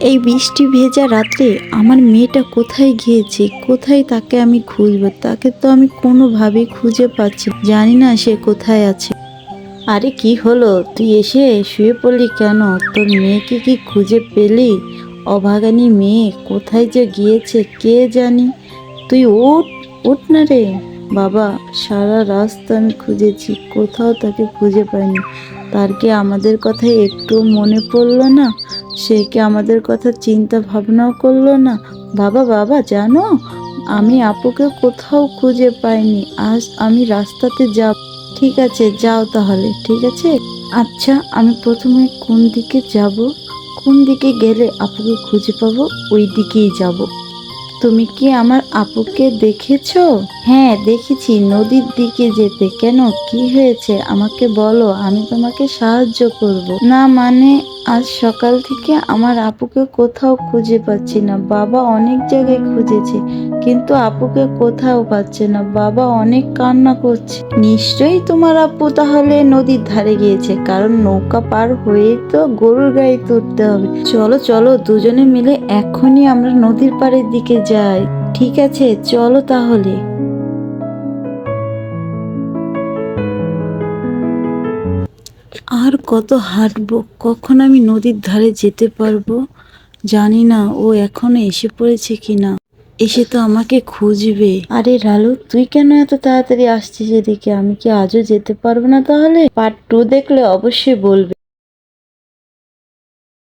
এই বৃষ্টি ভেজা রাত্রে আমার মেয়েটা কোথায় গিয়েছে, কোথায় তাকে আমি খুঁজবো? তাকে তো আমি কোনোভাবেই খুঁজে পাচ্ছি না। জানি না সে কোথায় আছে। আরে কি হলো, তুই এসে শুয়ে পড়লি কেন? তোর মেয়েকে কি খুঁজে পেলি? অভাগানী মেয়ে কোথায় যে গিয়েছে কে জানি। তুই উঠ, উঠ না রে বাবা। সারা রাস্তা আমি খুঁজেছি, কোথাও তাকে খুঁজে পাইনি। তার কি আমাদের কথা একটু মনে পড়লো না? সে কি আমাদের কথা চিন্তা ভাবনাও করলো না? বাবা বাবা, জানো আমি আপুকে কোথাও খুঁজে পাইনি। আজ আমি রাস্তাতে যাব। ঠিক আছে, যাও তাহলে, ঠিক আছে। আচ্ছা, আমি প্রথমে কোন দিকে যাব? কোন দিকে গেলে আপুকে খুঁজে পাবো? ওই দিকেই যাব। তুমি কি আমার আপুকে দেখেছো? হ্যাঁ দেখেছি, নদীর দিকে যেতে। কেন, কি হয়েছে আমাকে বলো, আমি তোমাকে সাহায্য করব। না মানে, আজ সকাল থেকে আমার আপুকে কোথাও খুঁজে পাচ্ছি না। বাবা অনেক জায়গায় খুঁজেছে, কিন্তু আপুকে কোথাও পাচ্ছে না। বাবা অনেক কান্না করছে। নিশ্চয়ই তোমার আপু তাহলে নদীর ধারে গিয়েছে, কারণ নৌকা পার হয়ে তো গরুর গাড়ি তুলতে হবে। চলো চলো, দুজনে মিলে এখনই আমরা নদীর পাড়ের দিকে যাই। ঠিক আছে, চলো তাহলে। আর কত হাঁটবো, কখন আমি নদীর ধারে যেতে পারবো? জানি না ও এখনো এসে পড়েছে কিনা। এসে তো আমাকে খুঁজবে। আরে লালু, তুই কেন এত তাড়াতাড়ি আসছিস এদিকে? আমি কি আজও যেতে পারবো না তাহলে? পার্ট 2 দেখলে অবশ্যই বলবে।